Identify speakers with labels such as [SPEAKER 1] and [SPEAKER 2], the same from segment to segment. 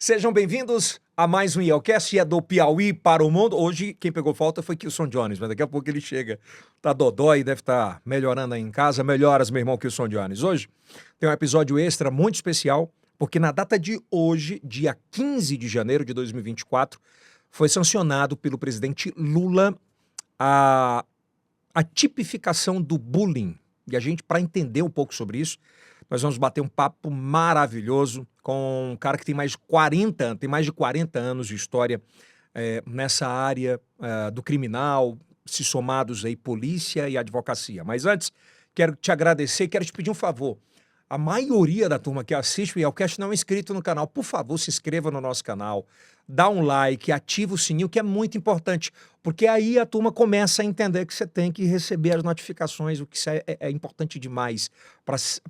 [SPEAKER 1] Sejam bem-vindos a mais um IELCast, é do Piauí para o mundo. Hoje quem pegou falta foi Kilson Jones, mas daqui a pouco ele chega. Tá dodói, deve estar melhorando aí em casa. Melhoras, meu irmão Kilson Jones. Hoje tem um episódio extra muito especial, porque na data de hoje, dia 15 de janeiro de 2024, foi sancionado pelo presidente Lula a tipificação do bullying. E a gente, para entender um pouco sobre isso, nós vamos bater um papo maravilhoso com um cara que tem mais de 40 anos de história nessa área do criminal, se somados aí polícia e advocacia. Mas antes, quero te agradecer e quero te pedir um favor. A maioria da turma que assiste o IELCast não é inscrito no canal. Por favor, se inscreva no nosso canal, dá um like, ativa o sininho, que é muito importante, porque aí a turma começa a entender que você tem que receber as notificações, o que isso é importante demais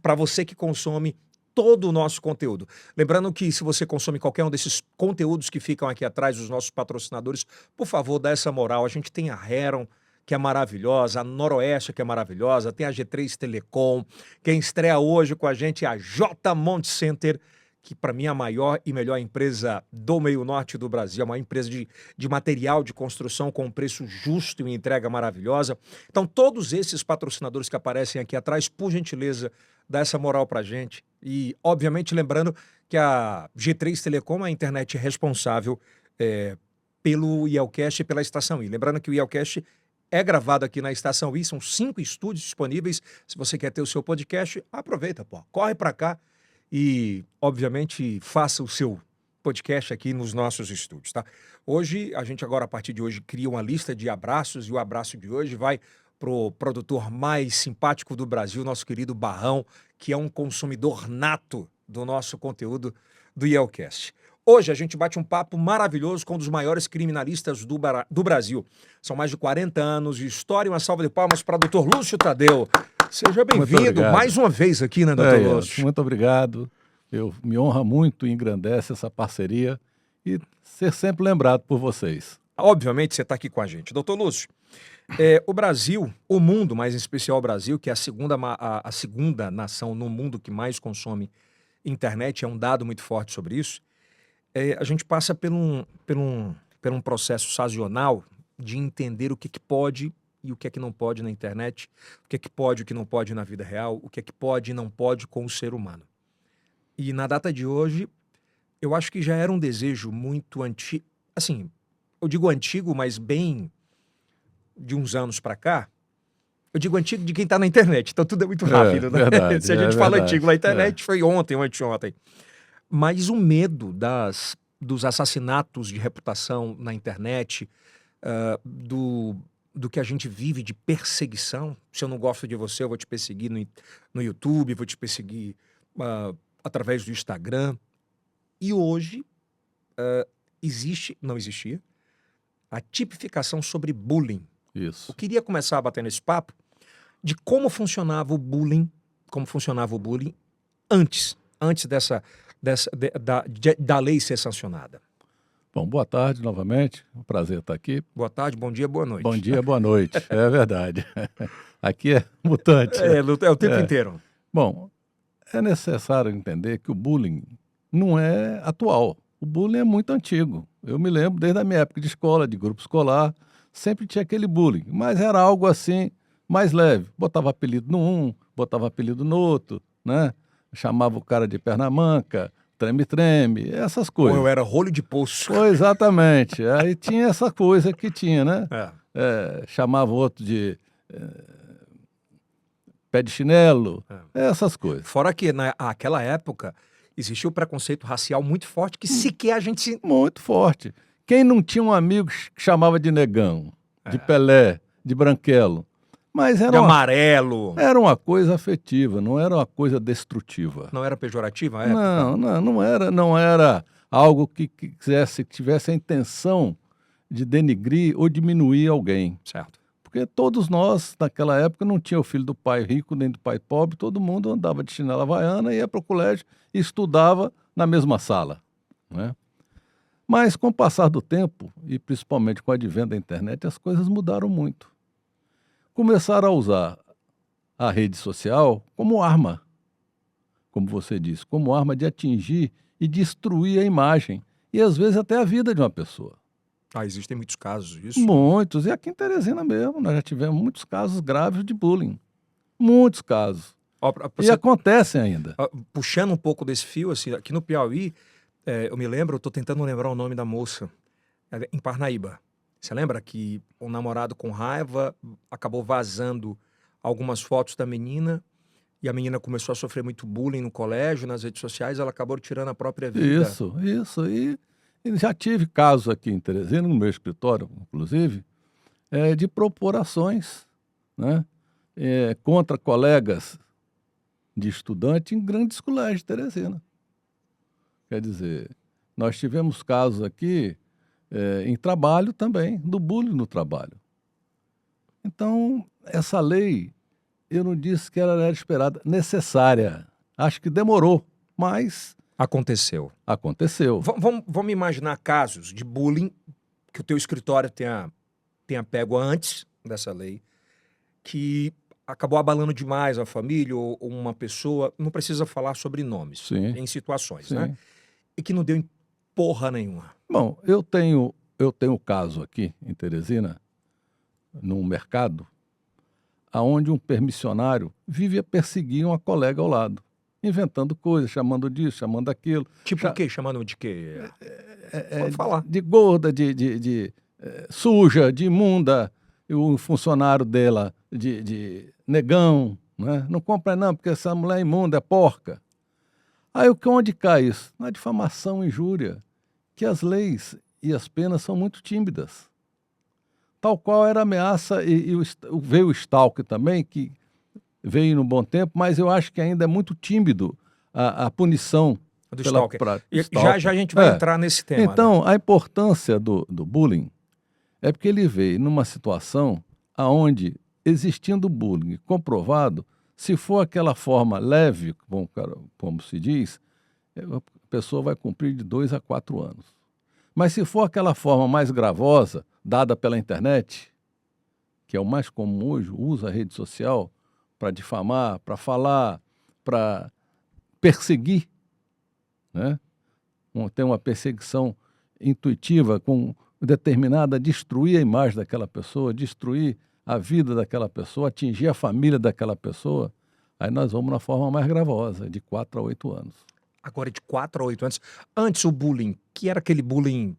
[SPEAKER 1] para você que consome todo o nosso conteúdo. Lembrando que se você consome qualquer um desses conteúdos que ficam aqui atrás, dos nossos patrocinadores, por favor, dá essa moral. A gente tem a Heron, que é maravilhosa, a Noroeste, que é maravilhosa, tem a G3 Telecom, quem estreia hoje com a gente é a J Monte Center, que para mim é a maior e melhor empresa do meio norte do Brasil, é uma empresa de material de construção com preço justo e entrega maravilhosa. Então todos esses patrocinadores que aparecem aqui atrás, por gentileza, dá essa moral pra gente. E obviamente lembrando que a G3 Telecom é a internet responsável pelo IELCast e pela Estação I. Lembrando que o IELCast é gravado aqui na Estação I, são 5 estúdios disponíveis. Se você quer ter o seu podcast, aproveita, pô. Corre para cá e, obviamente, faça o seu podcast aqui nos nossos estúdios, tá? Hoje, a gente agora, a partir de hoje, cria uma lista de abraços e o abraço de hoje vai pro produtor mais simpático do Brasil, nosso querido Barrão, que é um consumidor nato do nosso conteúdo do IELCast. Hoje a gente bate um papo maravilhoso com um dos maiores criminalistas do Brasil. São mais de 40 anos de história. Uma salva de palmas para o Dr. Lúcio Tadeu. Seja bem-vindo mais uma vez aqui, né, Dr. Lúcio?
[SPEAKER 2] Muito obrigado. Me honra muito e engrandece essa parceria e ser sempre lembrado por vocês.
[SPEAKER 1] Obviamente você está aqui com a gente. Dr. Lúcio, o Brasil, o mundo, mas em especial o Brasil, que é a segunda nação no mundo que mais consome internet, é um dado muito forte sobre isso. A gente passa por um processo sazonal de entender o que pode e o que é que não pode na internet, o que é que pode e o que não pode na vida real, o que é que pode e não pode com o ser humano. E na data de hoje, eu acho que já era um desejo muito antigo, assim, eu digo antigo, mas bem de uns anos para cá. Eu digo antigo de quem está na internet, então tudo é muito rápido, né?
[SPEAKER 2] Verdade,
[SPEAKER 1] Se a gente fala
[SPEAKER 2] verdade,
[SPEAKER 1] antigo na internet, foi ontem ou anteontem. Mas o medo dos assassinatos de reputação na internet, do que a gente vive de perseguição. Se eu não gosto de você, eu vou te perseguir no YouTube, vou te perseguir através do Instagram. E hoje não existia, a tipificação sobre bullying.
[SPEAKER 2] Isso.
[SPEAKER 1] Eu queria começar a bater nesse papo de como funcionava o bullying antes da lei ser sancionada.
[SPEAKER 2] Bom, boa tarde novamente, um prazer estar aqui.
[SPEAKER 1] Boa tarde, bom dia, boa noite.
[SPEAKER 2] Bom dia, boa noite, é verdade. Aqui é mutante.
[SPEAKER 1] É o tempo inteiro.
[SPEAKER 2] Bom, é necessário entender que o bullying não é atual. O bullying é muito antigo. Eu me lembro desde a minha época de escola, de grupo escolar, sempre tinha aquele bullying, mas era algo assim mais leve. Botava apelido no um, botava apelido no outro, né? Chamava o cara de perna manca, treme-treme, essas coisas.
[SPEAKER 1] Ou eu era rolho de poço.
[SPEAKER 2] Exatamente. Aí tinha essa coisa que tinha, né? Chamava o outro de pé de chinelo, essas coisas.
[SPEAKER 1] Fora que naquela época existia o preconceito racial muito forte, que sequer a gente...
[SPEAKER 2] Muito forte. Quem não tinha um amigo que chamava de negão, de Pelé, de branquelo? Mas era
[SPEAKER 1] de amarelo.
[SPEAKER 2] Era uma coisa afetiva, não era uma coisa destrutiva.
[SPEAKER 1] Não era pejorativa a época?
[SPEAKER 2] Não era algo que tivesse a intenção de denigrir ou diminuir alguém.
[SPEAKER 1] Certo.
[SPEAKER 2] Porque todos nós, naquela época, não tinha o filho do pai rico nem do pai pobre, todo mundo andava de chinela havaiana, ia para o colégio e estudava na mesma sala, né? Mas com o passar do tempo, e principalmente com o advento da internet, as coisas mudaram muito. Começaram a usar a rede social como arma, como você disse, como arma de atingir e destruir a imagem e, às vezes, até a vida de uma pessoa.
[SPEAKER 1] Existem muitos casos disso.
[SPEAKER 2] Muitos. E aqui em Teresina mesmo, nós já tivemos muitos casos graves de bullying. Muitos casos.
[SPEAKER 1] Ó,
[SPEAKER 2] E acontecem ainda.
[SPEAKER 1] Puxando um pouco desse fio, assim, aqui no Piauí, eu me lembro, eu tô tentando lembrar o nome da moça, em Parnaíba. Você lembra que o namorado com raiva acabou vazando algumas fotos da menina e a menina começou a sofrer muito bullying no colégio, nas redes sociais, ela acabou tirando a própria vida.
[SPEAKER 2] Isso. E já tive casos aqui em Teresina, no meu escritório, inclusive, de propor ações, né, contra colegas de estudante em grandes colégios de Teresina. Quer dizer, nós tivemos casos aqui em trabalho também, do bullying no trabalho. Então, essa lei, eu não disse que ela era esperada, necessária. Acho que demorou, mas
[SPEAKER 1] Aconteceu.
[SPEAKER 2] aconteceu.
[SPEAKER 1] Vamos imaginar casos de bullying que o teu escritório tenha pego antes dessa lei, que acabou abalando demais a família ou uma pessoa, não precisa falar sobre nomes,
[SPEAKER 2] Sim.
[SPEAKER 1] em situações,
[SPEAKER 2] Sim.
[SPEAKER 1] né? E que não deu em porra nenhuma.
[SPEAKER 2] Bom, eu tenho caso aqui em Teresina, num mercado, aonde um permissionário vive a perseguir uma colega ao lado, inventando coisas, chamando disso, chamando daquilo.
[SPEAKER 1] Tipo o quê? Chamando de quê? Pode falar.
[SPEAKER 2] De gorda, de suja, de imunda, e o funcionário dela de negão, né? Não compra não, porque essa mulher é imunda, é porca. Aí onde cai isso? Na difamação e injúria, que as leis e as penas são muito tímidas. Tal qual era a ameaça, veio o stalker também, que veio no bom tempo, mas eu acho que ainda é muito tímido a punição
[SPEAKER 1] Do
[SPEAKER 2] pela
[SPEAKER 1] stalker.
[SPEAKER 2] prática.
[SPEAKER 1] E já a gente vai entrar nesse tema.
[SPEAKER 2] Então,
[SPEAKER 1] né?
[SPEAKER 2] a importância do bullying é porque ele veio numa situação onde, existindo bullying comprovado, se for aquela forma leve, como se diz, a pessoa vai cumprir de 2 a 4 anos. Mas se for aquela forma mais gravosa, dada pela internet, que é o mais comum hoje, usa a rede social para difamar, para falar, para perseguir, né? Tem uma perseguição intuitiva determinada a destruir a imagem daquela pessoa, destruir a vida daquela pessoa, atingir a família daquela pessoa, aí nós vamos na forma mais gravosa, de 4 a 8 anos.
[SPEAKER 1] Agora de 4 a 8 anos. Antes o bullying, que era aquele bullying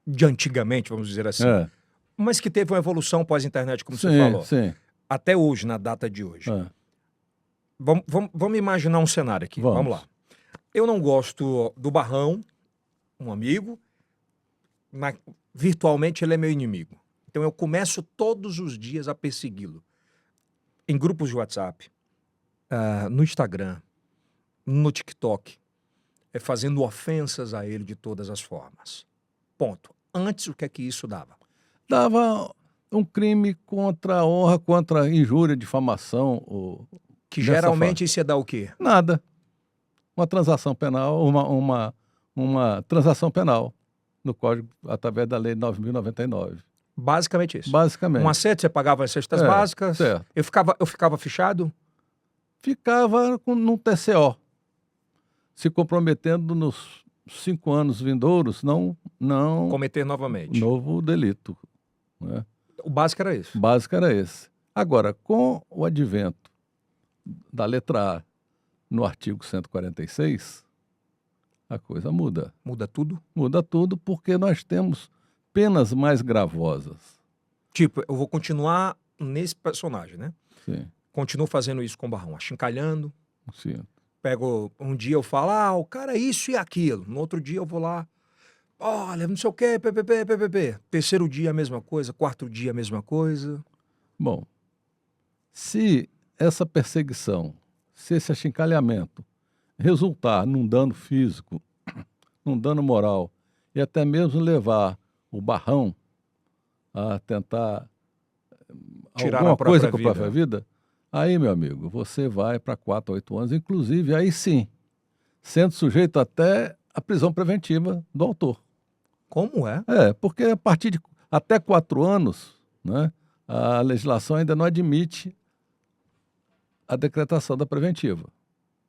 [SPEAKER 1] de antigamente, vamos dizer assim, mas que teve uma evolução pós-internet, como você falou.
[SPEAKER 2] Sim.
[SPEAKER 1] Até hoje, na data de hoje. Vamos imaginar um cenário aqui. Vamos lá. Eu não gosto do Barrão, um amigo, mas virtualmente ele é meu inimigo. Então eu começo todos os dias a persegui-lo. Em grupos de WhatsApp, no Instagram, no TikTok, fazendo ofensas a ele de todas as formas. Ponto. Antes, o que é que isso dava?
[SPEAKER 2] Dava um crime contra a honra, contra a injúria, difamação.
[SPEAKER 1] Que geralmente isso ia dar o quê?
[SPEAKER 2] Nada. Uma transação penal, uma transação penal no Código, através da Lei 9.099.
[SPEAKER 1] Basicamente isso.
[SPEAKER 2] Basicamente.
[SPEAKER 1] Um acerto, você pagava as cestas básicas.
[SPEAKER 2] Certo.
[SPEAKER 1] Eu ficava fichado?
[SPEAKER 2] Ficava num TCO, se comprometendo nos 5 anos vindouros, não
[SPEAKER 1] cometer novamente.
[SPEAKER 2] Novo delito. Né?
[SPEAKER 1] O básico era isso.
[SPEAKER 2] O básico era esse. Agora, com o advento da letra A no artigo 146, a coisa muda.
[SPEAKER 1] Muda tudo?
[SPEAKER 2] Muda tudo porque nós temos penas mais gravosas.
[SPEAKER 1] Tipo, eu vou continuar nesse personagem, né?
[SPEAKER 2] Sim.
[SPEAKER 1] Continuo fazendo isso com o Barrão, achincalhando.
[SPEAKER 2] Sim.
[SPEAKER 1] Pego, um dia eu falo, o cara é isso e aquilo. No outro dia eu vou lá, olha, não sei o quê, PPP. Terceiro dia a mesma coisa, quarto dia a mesma coisa.
[SPEAKER 2] Bom, se essa perseguição, se esse achincalhamento resultar num dano físico, num dano moral e até mesmo levar o Barrão a tentar
[SPEAKER 1] tirar
[SPEAKER 2] alguma
[SPEAKER 1] a própria
[SPEAKER 2] coisa com a própria vida, aí, meu amigo, você vai para 4 a 8 anos, inclusive, aí sim, sendo sujeito até à prisão preventiva do autor.
[SPEAKER 1] Como é?
[SPEAKER 2] Porque a partir de até 4 anos, né, a legislação ainda não admite a decretação da preventiva.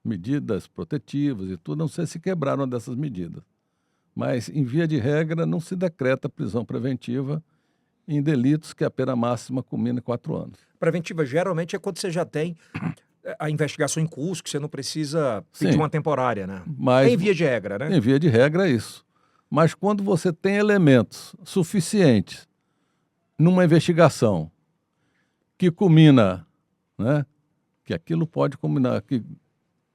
[SPEAKER 2] medidas protetivas e tudo, não sei se quebraram dessas medidas. Mas, em via de regra, não se decreta prisão preventiva em delitos que a pena máxima culmina em 4 anos.
[SPEAKER 1] Preventiva geralmente é quando você já tem a investigação em curso, que você não precisa pedir
[SPEAKER 2] Sim,
[SPEAKER 1] uma temporária, né?
[SPEAKER 2] mas
[SPEAKER 1] Em via de regra, né?
[SPEAKER 2] em via de regra é isso. Mas quando você tem elementos suficientes numa investigação que culmina, né, que aquilo pode culminar, que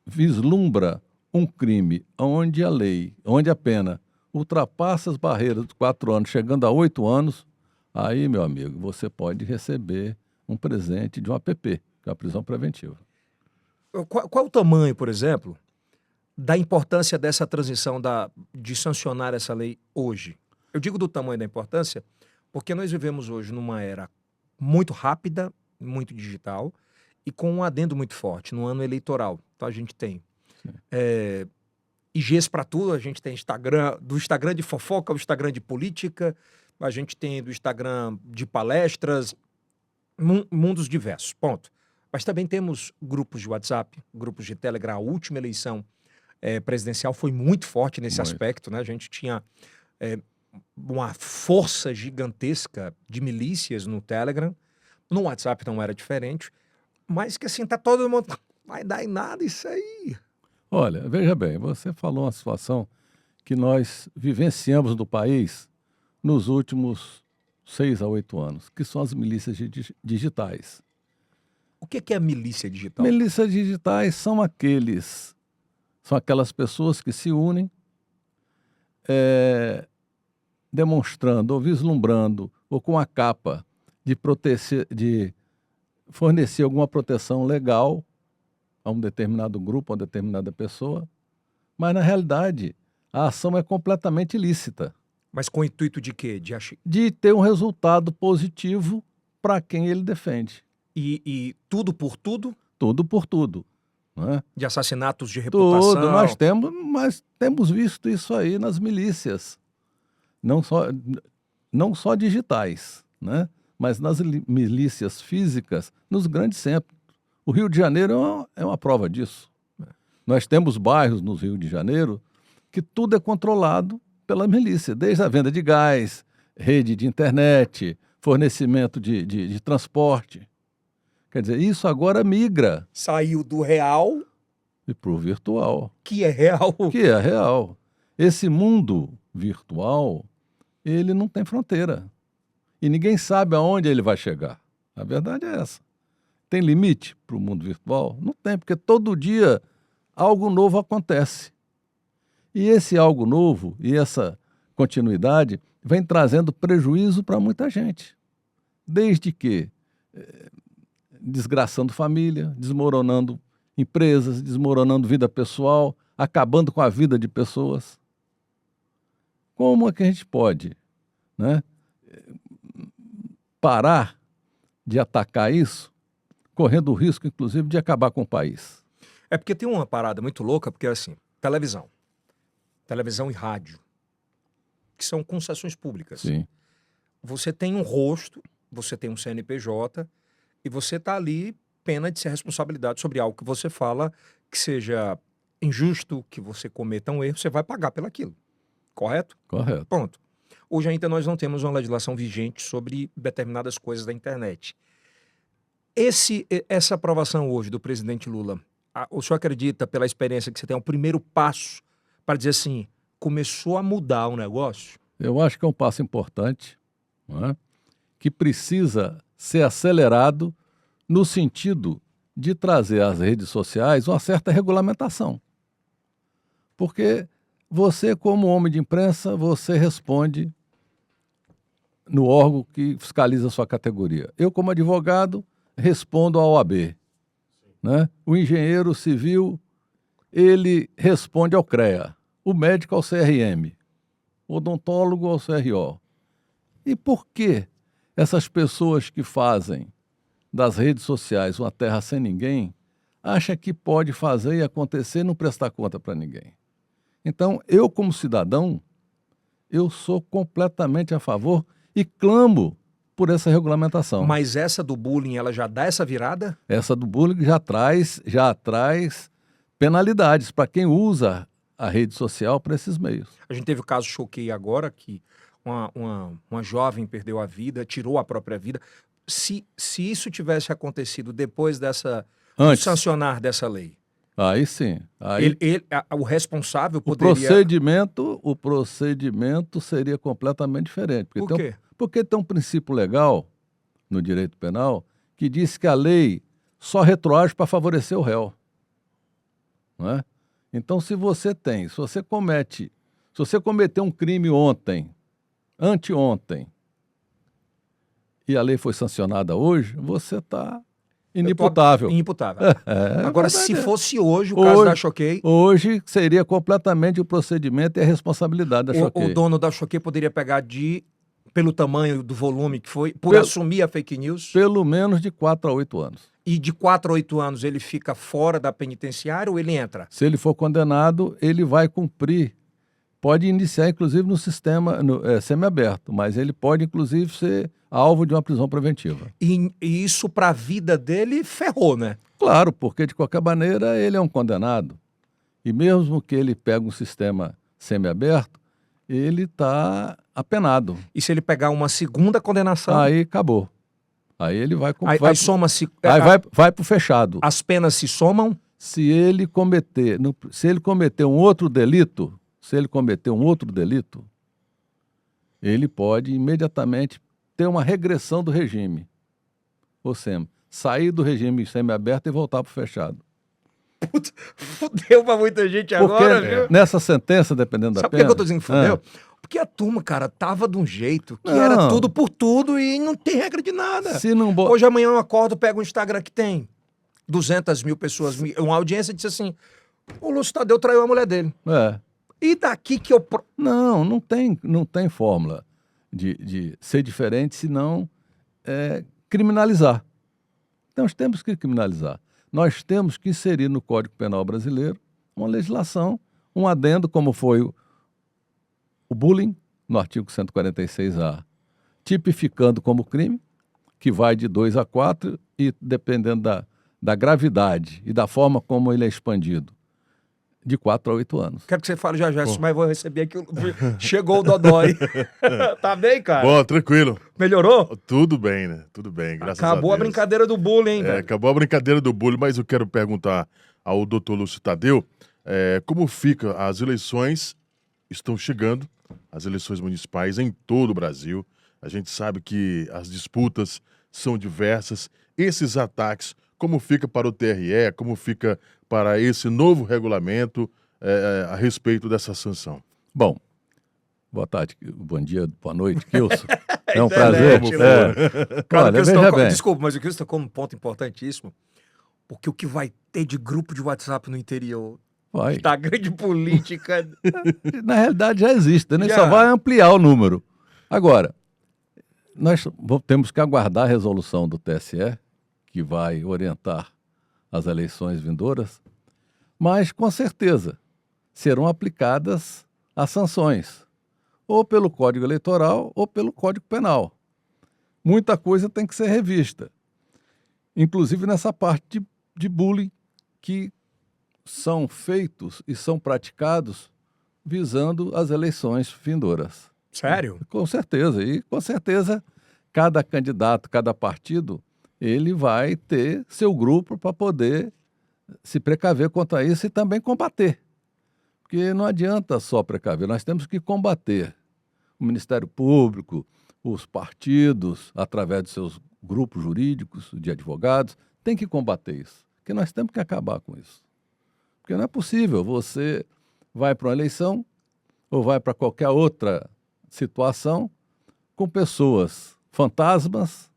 [SPEAKER 2] vislumbra um crime onde a lei, onde a pena ultrapassa as barreiras de 4 anos, chegando a 8 anos, aí, meu amigo, você pode receber um presente de um APP, que é a prisão preventiva.
[SPEAKER 1] Qual é o tamanho, por exemplo, da importância dessa transição de sancionar essa lei hoje? Eu digo do tamanho da importância porque nós vivemos hoje numa era muito rápida, muito digital e com um adendo muito forte, no ano eleitoral. Então a gente tem IGs para tudo, a gente tem Instagram, do Instagram de fofoca ao Instagram de política, a gente tem do Instagram de palestras, mundos diversos, ponto. Mas também temos grupos de WhatsApp, grupos de Telegram. A última eleição presidencial foi muito forte nesse
[SPEAKER 2] Muito.
[SPEAKER 1] aspecto, né? A gente tinha uma força gigantesca de milícias no Telegram. No WhatsApp não era diferente. Mas que assim, tá todo mundo... Vai dar em nada isso aí.
[SPEAKER 2] Olha, veja bem, você falou uma situação que nós vivenciamos no país nos últimos 6 a 8 anos, que são as milícias digitais.
[SPEAKER 1] O que é a milícia digital?
[SPEAKER 2] Milícias digitais são aquelas pessoas que se unem demonstrando ou vislumbrando ou com a capa de fornecer alguma proteção legal a um determinado grupo, a uma determinada pessoa, mas na realidade a ação é completamente ilícita.
[SPEAKER 1] Mas com o intuito de quê?
[SPEAKER 2] De ter um resultado positivo para quem ele defende.
[SPEAKER 1] E tudo por tudo?
[SPEAKER 2] Tudo por tudo. Né?
[SPEAKER 1] De assassinatos de reputação?
[SPEAKER 2] Tudo, mas temos visto isso aí nas milícias. Não só digitais, né? Mas nas milícias físicas, nos grandes centros. O Rio de Janeiro é uma prova disso. Nós temos bairros no Rio de Janeiro que tudo é controlado pela milícia, desde a venda de gás, rede de internet, fornecimento de transporte. Quer dizer, isso agora migra.
[SPEAKER 1] Saiu do real...
[SPEAKER 2] E para o virtual.
[SPEAKER 1] Que é real.
[SPEAKER 2] Que é real. Esse mundo virtual, ele não tem fronteira. E ninguém sabe aonde ele vai chegar. A verdade é essa. Tem limite para o mundo virtual? Não tem, porque todo dia algo novo acontece. E esse algo novo e essa continuidade vem trazendo prejuízo para muita gente. Desde que desgraçando família, desmoronando empresas, desmoronando vida pessoal, acabando com a vida de pessoas. Como é que a gente pode, né, parar de atacar isso, correndo o risco, inclusive, de acabar com o país?
[SPEAKER 1] É porque tem uma parada muito louca, porque assim, televisão e rádio, que são concessões públicas.
[SPEAKER 2] Sim.
[SPEAKER 1] Você tem um rosto, você tem um CNPJ, e você está ali, pena de ser responsabilidade sobre algo que você fala, que seja injusto, que você cometa um erro, você vai pagar pelaquilo. Correto?
[SPEAKER 2] Correto.
[SPEAKER 1] Ponto. Hoje ainda nós não temos uma legislação vigente sobre determinadas coisas da internet. Essa aprovação hoje do presidente Lula, o senhor acredita, pela experiência que você tem, é o primeiro passo para dizer assim, começou a mudar o negócio?
[SPEAKER 2] Eu acho que é um passo importante, não é? Que precisa ser acelerado no sentido de trazer às redes sociais uma certa regulamentação. Porque você, como homem de imprensa, você responde no órgão que fiscaliza a sua categoria. Eu, como advogado, respondo à OAB. Né? O engenheiro civil, ele responde ao CREA. O médico ao CRM. O odontólogo ao CRO. E por que essas pessoas que fazem das redes sociais uma terra sem ninguém acham que pode fazer e acontecer e não prestar conta para ninguém? Então, eu como cidadão, eu sou completamente a favor e clamo por essa regulamentação.
[SPEAKER 1] Mas essa do bullying, ela já dá essa virada?
[SPEAKER 2] Essa do bullying já traz penalidades para quem usa a rede social para esses meios.
[SPEAKER 1] A gente teve o caso Choquei agora, que uma jovem perdeu a vida, tirou a própria vida. Se isso tivesse acontecido depois do
[SPEAKER 2] Antes,
[SPEAKER 1] sancionar dessa lei,
[SPEAKER 2] aí sim. Aí
[SPEAKER 1] o responsável
[SPEAKER 2] o
[SPEAKER 1] poderia...
[SPEAKER 2] procedimento seria completamente diferente.
[SPEAKER 1] Por quê?
[SPEAKER 2] Porque tem um princípio legal no direito penal que diz que a lei só retroage para favorecer o réu. Não é? Então, se você cometeu um crime ontem, anteontem, e a lei foi sancionada hoje, você está inimputável.
[SPEAKER 1] Inimputável. Agora, se fosse hoje o caso da Choquei...
[SPEAKER 2] Hoje seria completamente o procedimento e a responsabilidade da Choquei.
[SPEAKER 1] O dono da Choquei poderia pegar pelo tamanho do volume que foi, por assumir a fake news?
[SPEAKER 2] Pelo menos de 4 a 8 anos.
[SPEAKER 1] E de 4 a 8 anos ele fica fora da penitenciária ou ele entra?
[SPEAKER 2] Se ele for condenado, ele vai cumprir. Pode iniciar, inclusive, no sistema semiaberto, mas ele pode, inclusive, ser alvo de uma prisão preventiva.
[SPEAKER 1] E isso para a vida dele ferrou, né?
[SPEAKER 2] Claro, porque, de qualquer maneira, ele é um condenado. E mesmo que ele pegue um sistema semiaberto, ele está apenado.
[SPEAKER 1] E se ele pegar uma segunda condenação?
[SPEAKER 2] Aí acabou. Aí ele vai...
[SPEAKER 1] Aí soma-se...
[SPEAKER 2] Aí vai para o fechado.
[SPEAKER 1] As penas se somam?
[SPEAKER 2] Se ele cometer um outro delito... ele pode imediatamente ter uma regressão do regime. Ou seja, sair do regime semiaberto e voltar para o fechado.
[SPEAKER 1] Puta, fudeu pra muita gente agora, viu?
[SPEAKER 2] Nessa sentença, dependendo da
[SPEAKER 1] pena... Sabe por
[SPEAKER 2] que
[SPEAKER 1] eu tô dizendo que fudeu? Porque a turma, cara, tava de um jeito que era tudo por tudo e não tem regra de nada. Hoje, amanhã eu acordo, pego um Instagram que tem 200 mil pessoas, uma audiência disse assim, o Lúcio Tadeu traiu a mulher dele. E daqui que eu...
[SPEAKER 2] Não tem fórmula de ser diferente, senão criminalizar. Então, nós temos que criminalizar. Nós temos que inserir no Código Penal brasileiro uma legislação, um adendo, como foi o bullying, no artigo 146-A, tipificando como crime, que vai de 2 a 4, e dependendo da gravidade e da forma como ele é expandido, de 4 a 8 anos.
[SPEAKER 1] Quero que você fale já, mas vou receber aqui. Chegou o Dodói. Tá bem, cara?
[SPEAKER 3] Bom, tranquilo.
[SPEAKER 1] Melhorou?
[SPEAKER 3] Tudo bem, né? Tudo bem, graças a Deus.
[SPEAKER 1] Acabou a brincadeira do bullying, hein, velho?
[SPEAKER 3] Acabou a brincadeira do bullying, mas eu quero perguntar ao doutor Lúcio Tadeu como fica as eleições, estão chegando, as eleições municipais em todo o Brasil. A gente sabe que as disputas são diversas. Esses ataques, como fica para o TRE, como fica para esse novo regulamento a respeito dessa sanção?
[SPEAKER 2] Bom, boa tarde, bom dia, boa noite, Kilson. É um prazer.
[SPEAKER 1] Cara, olha, veja bem. Desculpa, mas o Kilson tocou um ponto importantíssimo, porque o que vai ter de grupo de WhatsApp no interior, da grande política...
[SPEAKER 2] Na realidade já existe, né? Só vai ampliar o número. Agora, nós temos que aguardar a resolução do TSE, que vai orientar as eleições vindouras, mas com certeza serão aplicadas as sanções, ou pelo Código Eleitoral ou pelo Código Penal. Muita coisa tem que ser revista, inclusive nessa parte de bullying que são feitos e são praticados visando as eleições vindouras.
[SPEAKER 1] Sério?
[SPEAKER 2] Com certeza, e com certeza cada candidato, cada partido, ele vai ter seu grupo para poder se precaver contra isso e também combater. Porque não adianta só precaver, nós temos que combater. O Ministério Público, os partidos, através de seus grupos jurídicos, de advogados, tem que combater isso. Porque nós temos que acabar com isso. Porque não é possível, você vai para uma eleição ou vai para qualquer outra situação com pessoas fantasmas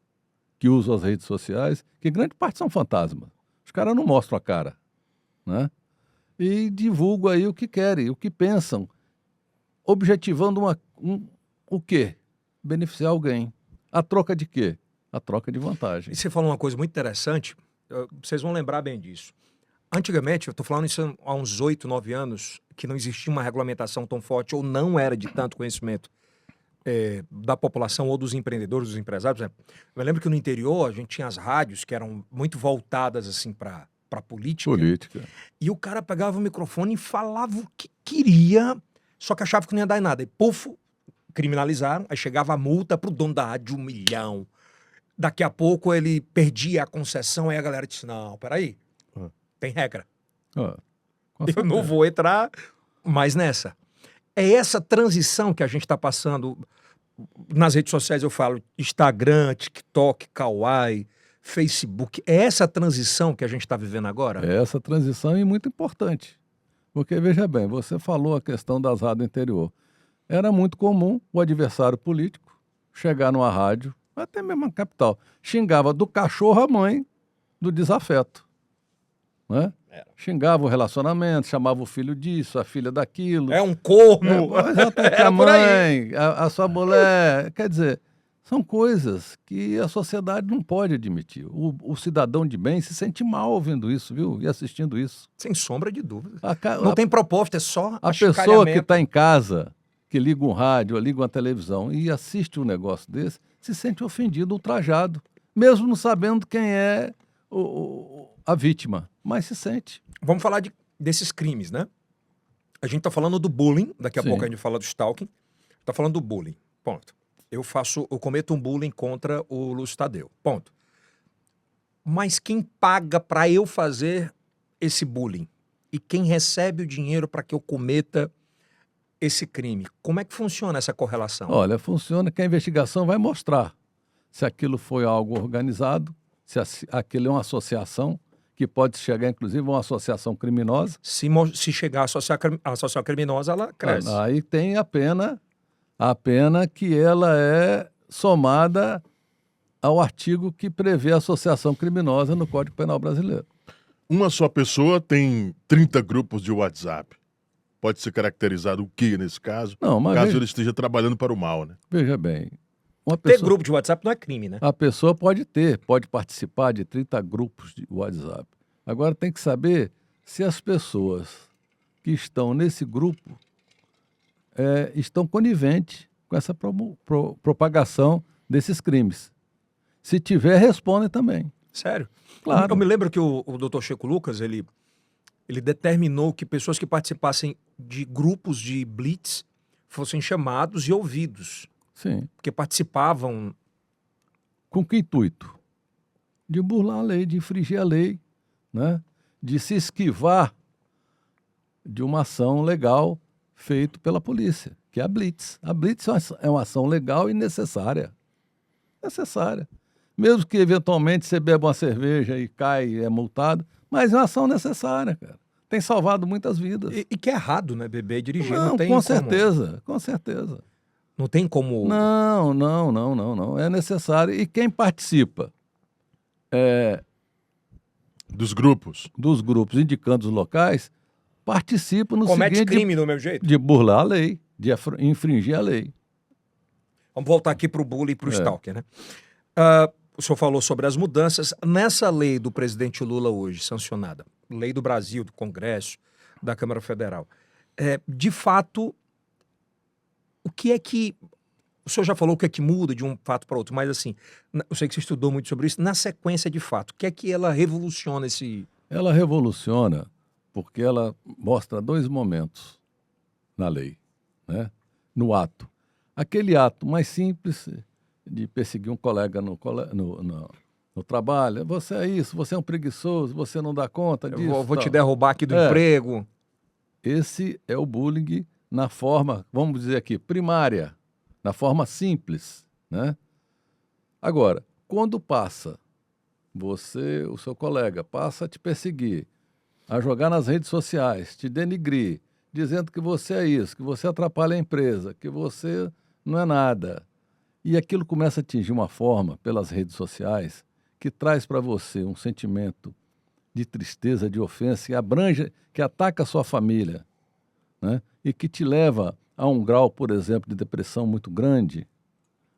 [SPEAKER 2] que usam as redes sociais, que grande parte são fantasmas. Os caras não mostram a cara, né? E divulgam aí o que querem, o que pensam, objetivando o quê? Beneficiar alguém. A troca de quê? A troca de vantagem.
[SPEAKER 1] E você falou uma coisa muito interessante, vocês vão lembrar bem disso. Antigamente, eu estou falando isso há uns 8, 9 anos, que não existia uma regulamentação tão forte, ou não era de tanto conhecimento da população ou dos empreendedores, dos empresários. Eu lembro que no interior a gente tinha as rádios que eram muito voltadas assim para pra política.
[SPEAKER 2] Política.
[SPEAKER 1] E o cara pegava o microfone e falava o que queria, só que achava que não ia dar em nada. E, puf, criminalizaram, aí chegava a multa pro dono da rádio, 1 milhão. Daqui a pouco ele perdia a concessão, aí a galera disse, não, peraí, tem regra.
[SPEAKER 2] Ó, com
[SPEAKER 1] Eu não
[SPEAKER 2] certeza.
[SPEAKER 1] vou entrar mais nessa. É essa transição que a gente está passando. Nas redes sociais eu falo Instagram, TikTok, Kawaii, Facebook. É essa transição que a gente está vivendo agora?
[SPEAKER 2] É essa transição e muito importante. Porque, veja bem, você falou a questão das rádios interior. Era muito comum o adversário político chegar numa rádio, até mesmo na capital, xingava do cachorro à mãe do desafeto. Né? Xingava o relacionamento, chamava o filho disso, a filha daquilo.
[SPEAKER 1] É um corno.
[SPEAKER 2] Até que a
[SPEAKER 1] Era por aí.
[SPEAKER 2] mãe, a sua mulher. Quer dizer, são coisas que a sociedade não pode admitir. O cidadão de bem se sente mal ouvindo isso, viu? E assistindo isso.
[SPEAKER 1] Sem sombra de dúvida.
[SPEAKER 2] A
[SPEAKER 1] Não tem propósito, é só
[SPEAKER 2] pessoa que
[SPEAKER 1] achicalhamento.
[SPEAKER 2] está em casa, que liga um rádio, ou liga uma televisão e assiste um negócio desse, se sente ofendido, ultrajado, mesmo não sabendo quem é a vítima, mas se sente.
[SPEAKER 1] Vamos falar desses crimes, né? A gente tá falando do bullying, daqui a
[SPEAKER 2] Sim.
[SPEAKER 1] pouco a gente fala do stalking. Tá falando do bullying, ponto. Eu cometo um bullying contra o Lúcio Tadeu, ponto. Mas quem paga para eu fazer esse bullying? E quem recebe o dinheiro para que eu cometa esse crime? Como é que funciona essa correlação?
[SPEAKER 2] Olha, funciona que a investigação vai mostrar se aquilo foi algo organizado, se aquilo é uma associação, que pode chegar, inclusive, a uma associação criminosa.
[SPEAKER 1] Se chegar a associação criminosa, ela cresce.
[SPEAKER 2] Aí tem a pena que ela é somada ao artigo que prevê a associação criminosa no Código Penal Brasileiro.
[SPEAKER 3] Uma só pessoa tem 30 grupos de WhatsApp. Pode ser caracterizado o que nesse caso?
[SPEAKER 2] Não, mas
[SPEAKER 3] Caso ele esteja trabalhando para o mal, né?
[SPEAKER 2] veja bem,
[SPEAKER 1] Ter grupo de WhatsApp não é crime, né?
[SPEAKER 2] a pessoa pode participar de 30 grupos de WhatsApp. Agora tem que saber se as pessoas que estão nesse grupo estão coniventes com essa propagação desses crimes. Se tiver, respondem também.
[SPEAKER 1] Sério.
[SPEAKER 2] Claro.
[SPEAKER 1] Eu me lembro que o Dr. Chico Lucas, ele determinou que pessoas que participassem de grupos de blitz fossem chamados e ouvidos,
[SPEAKER 2] Sim.
[SPEAKER 1] porque participavam.
[SPEAKER 2] Com que intuito? De burlar a lei, de infringir a lei, né? De se esquivar de uma ação legal feita pela polícia, que é a blitz. A blitz é uma ação legal e necessária. Necessária. Mesmo que eventualmente você beba uma cerveja e cai e é multado, mas é uma ação necessária, cara. Tem salvado muitas vidas.
[SPEAKER 1] E que é errado, né? Beber e dirigir.
[SPEAKER 2] Não,
[SPEAKER 1] Não tem
[SPEAKER 2] com
[SPEAKER 1] como.
[SPEAKER 2] certeza, com certeza.
[SPEAKER 1] Não tem como.
[SPEAKER 2] Não. É necessário. E quem participa
[SPEAKER 3] Dos grupos.
[SPEAKER 2] dos grupos indicando os locais, participa no
[SPEAKER 1] Comete
[SPEAKER 2] seguinte
[SPEAKER 1] crime do meu jeito.
[SPEAKER 2] de burlar a lei, de infringir a lei.
[SPEAKER 1] Vamos voltar aqui para o bullying e para o
[SPEAKER 2] É.
[SPEAKER 1] stalker, né? O senhor falou sobre as mudanças. Nessa lei do presidente Lula hoje, sancionada, lei do Brasil, do Congresso, da Câmara Federal, de fato, o que é que... O senhor já falou o que é que muda de um fato para outro, mas assim, eu sei que você estudou muito sobre isso. Na sequência de fato, o que é que ela revoluciona esse...
[SPEAKER 2] Ela revoluciona porque ela mostra dois momentos na lei, né? No ato. Aquele ato mais simples de perseguir um colega no trabalho. Você é isso, você é um preguiçoso, você não dá conta disso.
[SPEAKER 1] Eu vou te
[SPEAKER 2] tal.
[SPEAKER 1] derrubar aqui do
[SPEAKER 2] É.
[SPEAKER 1] emprego.
[SPEAKER 2] Esse é o bullying na forma, vamos dizer aqui, primária, na forma simples, né? Agora, quando passa, o seu colega, passa a te perseguir, a jogar nas redes sociais, te denigrir, dizendo que você é isso, que você atrapalha a empresa, que você não é nada. E aquilo começa a atingir uma forma, pelas redes sociais, que traz para você um sentimento de tristeza, de ofensa, que abrange, que ataca a sua família, né? E que te leva a um grau, por exemplo, de depressão muito grande,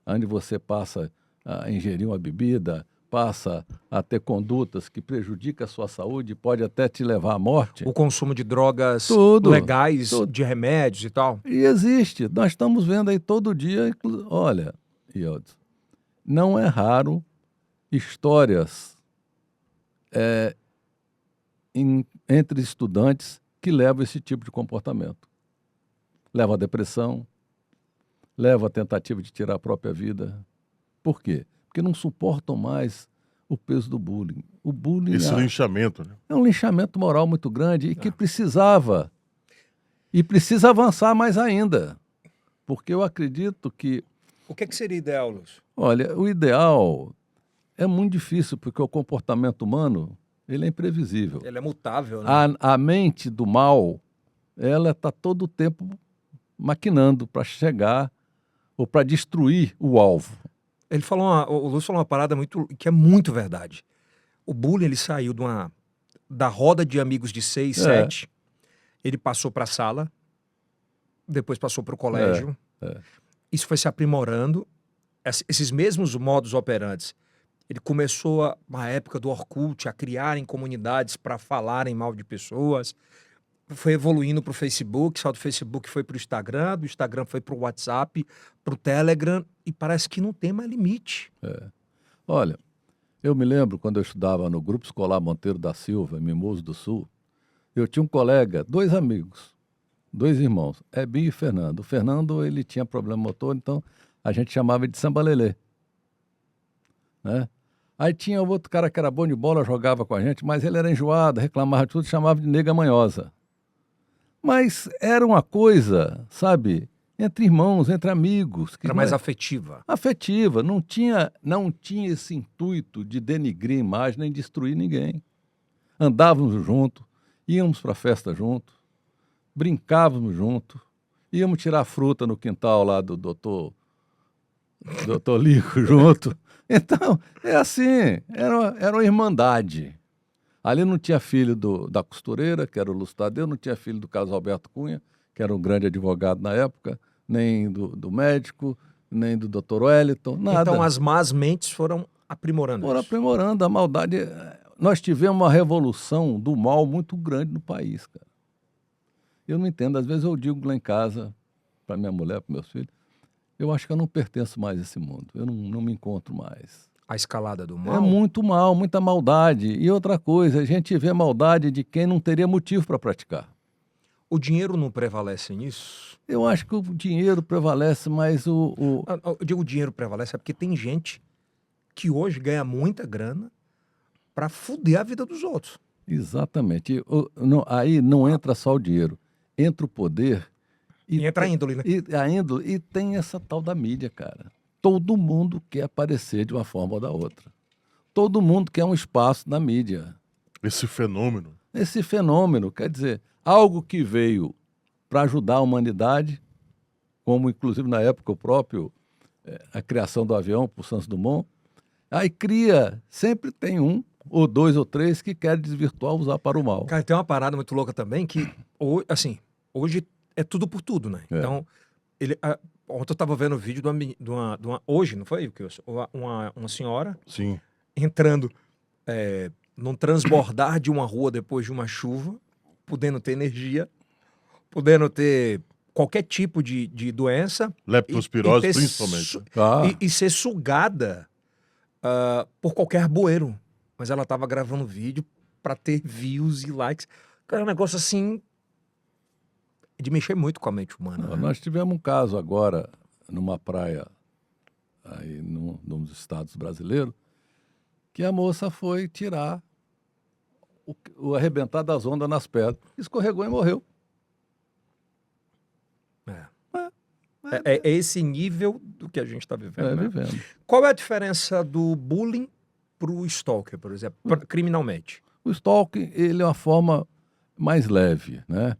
[SPEAKER 2] onde você passa a ingerir uma bebida, passa a ter condutas que prejudicam a sua saúde, pode até te levar à morte.
[SPEAKER 1] O consumo de drogas
[SPEAKER 2] Tudo,
[SPEAKER 1] legais,
[SPEAKER 2] tudo.
[SPEAKER 1] de remédios e tal.
[SPEAKER 2] E existe, nós estamos vendo aí todo dia, olha, Ieldes, não é raro histórias entre estudantes que levam esse tipo de comportamento. Leva à depressão, leva à tentativa de tirar a própria vida. Por quê? Porque não suportam mais o peso do bullying. O bullying
[SPEAKER 3] Esse linchamento, né?
[SPEAKER 2] é um linchamento moral muito grande e que precisava, e precisa avançar mais ainda. Porque eu acredito que,
[SPEAKER 1] O que seria ideal, Lúcio?
[SPEAKER 2] olha, o ideal é muito difícil, porque o comportamento humano, ele é imprevisível.
[SPEAKER 1] Ele é mutável, né?
[SPEAKER 2] A mente do mal, ela está todo o tempo maquinando para chegar ou para destruir o alvo.
[SPEAKER 1] Ele falou o Lúcio falou uma parada que é muito verdade. O bullying, ele saiu da roda de amigos de 6, 7, ele passou para a sala, depois passou para o colégio. Isso foi se aprimorando. Esses mesmos modus operantes, ele começou, na época do Orkut, a criarem comunidades para falarem mal de pessoas. Foi evoluindo para o Facebook, só do Facebook foi para o Instagram, do Instagram foi para o WhatsApp, para o Telegram, e parece que não tem mais limite.
[SPEAKER 2] Olha, eu me lembro quando eu estudava no Grupo Escolar Monteiro da Silva, em Mimoso do Sul, eu tinha um colega, 2 amigos, 2 irmãos, Ebinho e Fernando. O Fernando, ele tinha problema motor, então a gente chamava de Sambalelê, né? Aí tinha outro cara que era bom de bola, jogava com a gente, mas ele era enjoado, reclamava de tudo, chamava de nega manhosa. Mas era uma coisa, sabe, entre irmãos, entre amigos. Que
[SPEAKER 1] Era mais afetiva.
[SPEAKER 2] afetiva, não tinha esse intuito de denigrir a imagem nem destruir ninguém. Andávamos juntos, íamos para a festa juntos, brincávamos juntos, íamos tirar fruta no quintal lá do doutor Lico junto. Então, é assim, era uma irmandade. Ali não tinha filho da costureira, que era o Lúcio Tadeu, não tinha filho do Carlos Alberto Cunha, que era um grande advogado na época, nem do médico, nem do doutor Wellington, nada.
[SPEAKER 1] Então as más mentes foram aprimorando
[SPEAKER 2] Foram
[SPEAKER 1] isso.
[SPEAKER 2] aprimorando a maldade. Nós tivemos uma revolução do mal muito grande no país, cara. Eu não entendo, às vezes eu digo lá em casa, para minha mulher, para meus filhos, eu acho que eu não pertenço mais a esse mundo, eu não me encontro mais.
[SPEAKER 1] A escalada do
[SPEAKER 2] É
[SPEAKER 1] mal.
[SPEAKER 2] muito mal, muita maldade. E outra coisa, a gente vê maldade de quem não teria motivo para praticar.
[SPEAKER 1] O dinheiro não prevalece nisso?
[SPEAKER 2] Eu acho que o dinheiro prevalece, mas
[SPEAKER 1] Eu digo o dinheiro prevalece é porque tem gente que hoje ganha muita grana para fuder a vida dos outros.
[SPEAKER 2] Exatamente. Aí não entra só o dinheiro, entra o poder.
[SPEAKER 1] E entra a índole, né?
[SPEAKER 2] E tem essa tal da mídia, cara. Todo mundo quer aparecer de uma forma ou da outra. Todo mundo quer um espaço na mídia.
[SPEAKER 3] Esse fenômeno.
[SPEAKER 2] Esse fenômeno, quer dizer, algo que veio para ajudar a humanidade, como inclusive na época a criação do avião por Santos Dumont, aí sempre tem um, ou 2 ou 3 que querem desvirtuar, usar para o mal.
[SPEAKER 1] Cara, tem uma parada muito louca também que, assim, hoje é tudo por tudo, né? Então, ontem eu tava vendo o vídeo de uma hoje, não foi? Uma senhora
[SPEAKER 3] Sim.
[SPEAKER 1] entrando num transbordar de uma rua depois de uma chuva, podendo ter energia, podendo ter qualquer tipo de doença.
[SPEAKER 3] Leptospirose,
[SPEAKER 1] ter
[SPEAKER 3] principalmente.
[SPEAKER 1] E ser sugada por qualquer bueiro. Mas ela tava gravando vídeo para ter views e likes. Cara, é um negócio assim de mexer muito com a mente humana. Né?
[SPEAKER 2] Nós tivemos um caso agora numa praia aí num dos estados brasileiros, que a moça foi tirar o arrebentar das ondas nas pedras, escorregou e morreu.
[SPEAKER 1] É esse nível do que a gente está vivendo. Né?
[SPEAKER 2] Vivendo.
[SPEAKER 1] Qual é a diferença do bullying pro stalker, por exemplo, criminalmente?
[SPEAKER 2] O stalking, ele é uma forma mais leve, né?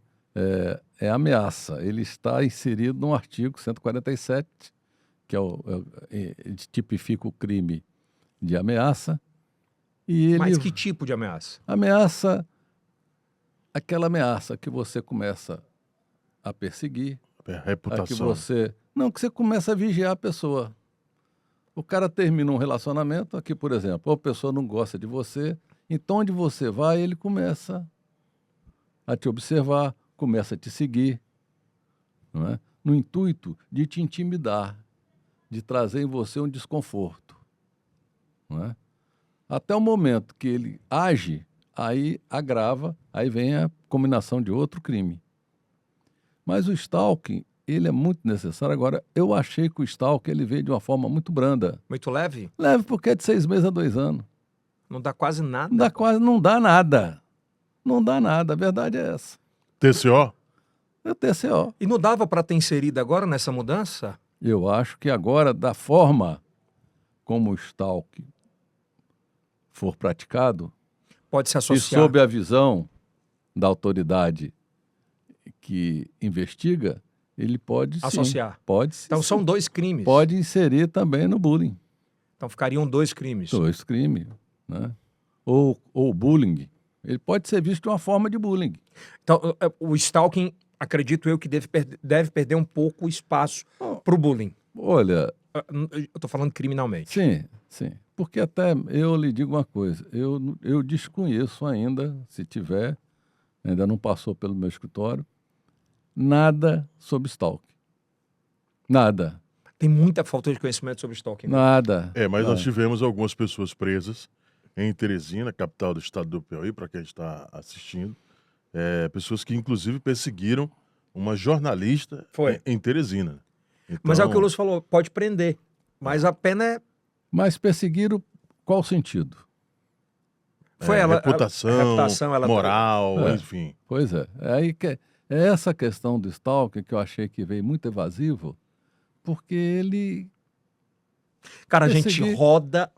[SPEAKER 2] É ameaça. Ele está inserido no artigo 147, que tipifica o crime de ameaça.
[SPEAKER 1] Mas que tipo de ameaça?
[SPEAKER 2] Ameaça, aquela ameaça que você começa a perseguir.
[SPEAKER 3] Reputação.
[SPEAKER 2] Que você começa a vigiar a pessoa. O cara termina um relacionamento, aqui, por exemplo, a pessoa não gosta de você, então onde você vai, ele começa a te observar, começa a te seguir, não é? No intuito de te intimidar, de trazer em você um desconforto. Não é? Até o momento que ele age aí agrava, aí vem a combinação de outro crime. Mas o stalking, ele é muito necessário. Agora, eu achei que o stalking ele veio de uma forma muito branda.
[SPEAKER 1] Muito leve?
[SPEAKER 2] Leve porque é de 6 meses a 2 anos.
[SPEAKER 1] Não dá quase nada.
[SPEAKER 2] Não dá quase, não dá nada. Não dá nada, a verdade é essa.
[SPEAKER 3] TCO?
[SPEAKER 2] É o TCO.
[SPEAKER 1] E não dava para ter inserido agora nessa mudança?
[SPEAKER 2] Eu acho que agora, da forma como o stalking for praticado,
[SPEAKER 1] Pode se
[SPEAKER 2] e
[SPEAKER 1] associar.
[SPEAKER 2] sob a visão da autoridade que investiga, ele pode sim,
[SPEAKER 1] Associar.
[SPEAKER 2] pode sim,
[SPEAKER 1] Então são 2 crimes.
[SPEAKER 2] pode inserir também no bullying.
[SPEAKER 1] Então ficariam 2 crimes.
[SPEAKER 2] 2 crimes, né? Ou bullying. Ele pode ser visto de uma forma de bullying.
[SPEAKER 1] Então o stalking, acredito eu, que deve perder um pouco o espaço para o bullying.
[SPEAKER 2] Olha,
[SPEAKER 1] Eu estou falando criminalmente.
[SPEAKER 2] sim, sim. Porque até eu lhe digo uma coisa, eu desconheço ainda, se tiver, ainda não passou pelo meu escritório, nada sobre stalking. Nada,
[SPEAKER 1] Tem muita falta de conhecimento sobre stalking.
[SPEAKER 2] nada.
[SPEAKER 3] Mas nós
[SPEAKER 2] nada.
[SPEAKER 3] tivemos algumas pessoas presas em Teresina, capital do estado do Piauí, para quem está assistindo. Pessoas que, inclusive, perseguiram uma jornalista
[SPEAKER 1] Foi.
[SPEAKER 3] em Teresina.
[SPEAKER 1] Mas é o que o
[SPEAKER 3] Então,
[SPEAKER 1] Lúcio falou, pode prender. Mas a pena é...
[SPEAKER 2] Mas perseguiram qual sentido?
[SPEAKER 1] Foi ela...
[SPEAKER 3] reputação,
[SPEAKER 1] a reputação, ela
[SPEAKER 3] moral,
[SPEAKER 2] É.
[SPEAKER 3] enfim.
[SPEAKER 2] Pois é. É aí que é essa questão do stalking que eu achei que veio muito evasivo, porque ele
[SPEAKER 1] Cara, a gente
[SPEAKER 2] Persegui-
[SPEAKER 1] roda,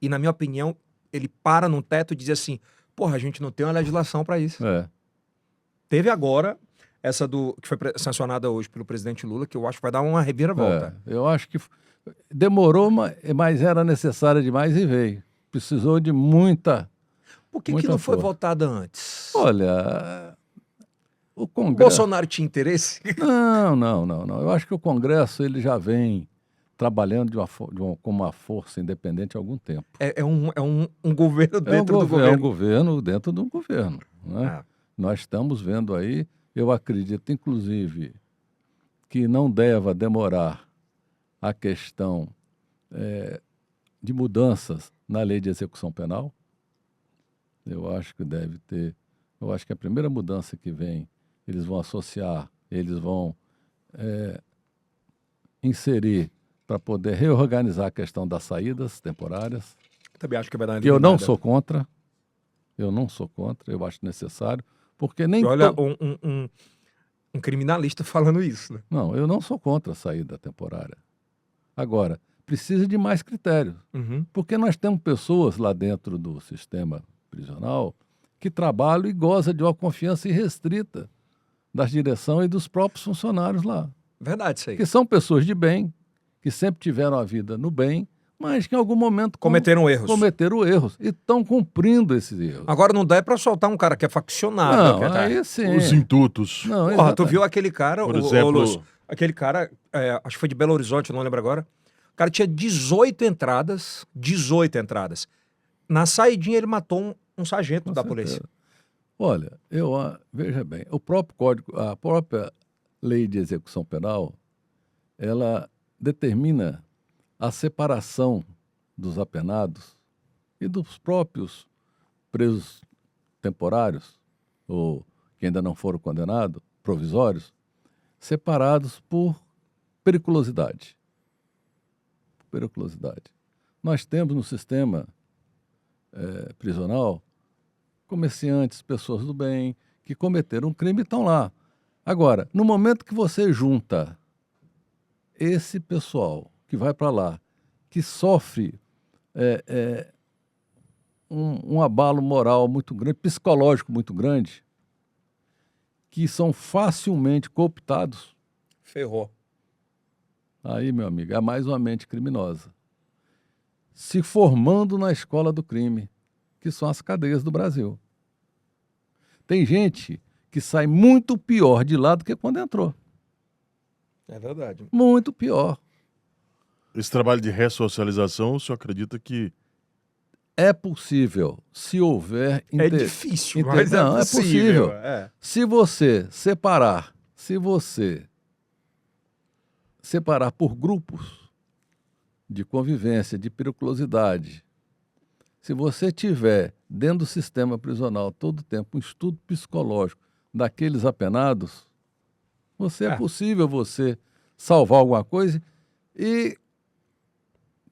[SPEAKER 1] e na minha opinião, ele para num teto e diz assim, porra, a gente não tem uma legislação para isso.
[SPEAKER 2] é,
[SPEAKER 1] Teve agora essa que foi sancionada hoje pelo presidente Lula, que eu acho que vai dar uma reviravolta.
[SPEAKER 2] eu acho que demorou, mas era necessária demais e veio. Precisou de muita.
[SPEAKER 1] Por que
[SPEAKER 2] Muita
[SPEAKER 1] não foi
[SPEAKER 2] força.
[SPEAKER 1] votada antes?
[SPEAKER 2] Olha, o
[SPEAKER 1] O
[SPEAKER 2] Congresso.
[SPEAKER 1] Bolsonaro tinha interesse?
[SPEAKER 2] Não. Eu acho que o Congresso ele já vem trabalhando com uma força independente há algum tempo.
[SPEAKER 1] É um governo dentro do
[SPEAKER 2] É um
[SPEAKER 1] governo.
[SPEAKER 2] governo dentro de um governo. Né?
[SPEAKER 1] Ah,
[SPEAKER 2] Nós estamos vendo aí, eu acredito, inclusive, que não deva demorar a questão de mudanças na lei de execução penal. Eu acho que deve ter. Eu acho que a primeira mudança que vem, eles vão associar, eles vão inserir para poder reorganizar a questão das saídas temporárias.
[SPEAKER 1] também acho que vai dar uma
[SPEAKER 2] Que eu não
[SPEAKER 1] eliminada.
[SPEAKER 2] sou contra. Eu não sou contra, eu acho necessário, porque nem
[SPEAKER 1] E olha,
[SPEAKER 2] to-
[SPEAKER 1] um criminalista falando isso, né?
[SPEAKER 2] Não, eu não sou contra a saída temporária. Agora, precisa de mais critérios,
[SPEAKER 1] Uhum.
[SPEAKER 2] porque nós temos pessoas lá dentro do sistema prisional que trabalham e gozam de uma confiança irrestrita da direção e dos próprios funcionários lá,
[SPEAKER 1] Verdade isso aí.
[SPEAKER 2] que são pessoas de bem, que sempre tiveram a vida no bem, mas que em algum momento
[SPEAKER 1] Cometeram erros.
[SPEAKER 2] cometeram erros e estão cumprindo esses erros.
[SPEAKER 1] Agora não dá é pra soltar um cara que é faccionado.
[SPEAKER 2] Não,
[SPEAKER 1] que tá-
[SPEAKER 2] aí sim.
[SPEAKER 3] Os intutos.
[SPEAKER 2] Não,
[SPEAKER 1] Porra, tu
[SPEAKER 2] exatamente.
[SPEAKER 1] viu aquele cara,
[SPEAKER 3] Por
[SPEAKER 1] o
[SPEAKER 3] exemplo-
[SPEAKER 1] Lúcio, aquele cara, acho que foi de Belo Horizonte, eu não lembro agora. O cara tinha 18 entradas. Na saidinha ele matou um sargento
[SPEAKER 2] Com
[SPEAKER 1] da
[SPEAKER 2] certeza.
[SPEAKER 1] polícia.
[SPEAKER 2] Olha, veja bem, o próprio código, a própria lei de execução penal, ela determina a separação dos apenados e dos próprios presos temporários, ou que ainda não foram condenados, provisórios, separados por periculosidade. Periculosidade. Nós temos no sistema prisional comerciantes, pessoas do bem, que cometeram um crime e estão lá. Agora, no momento que você junta esse pessoal que vai para lá, que sofre um abalo moral muito grande, psicológico muito grande, que são facilmente cooptados,
[SPEAKER 1] Ferrou.
[SPEAKER 2] aí, meu amigo, é mais uma mente criminosa. Se formando na escola do crime, que são as cadeias do Brasil. Tem gente que sai muito pior de lá do que quando entrou.
[SPEAKER 1] É verdade.
[SPEAKER 2] Muito pior.
[SPEAKER 3] Esse trabalho de ressocialização, o senhor acredita que
[SPEAKER 2] É possível, se houver...
[SPEAKER 1] É difícil,
[SPEAKER 2] inte-
[SPEAKER 1] mas
[SPEAKER 2] não,
[SPEAKER 1] é
[SPEAKER 2] é
[SPEAKER 1] possível.
[SPEAKER 2] possível.
[SPEAKER 1] É.
[SPEAKER 2] Se você separar por grupos de convivência, de periculosidade, Se você tiver dentro do sistema prisional todo o tempo um estudo psicológico daqueles apenados, é possível você salvar alguma coisa e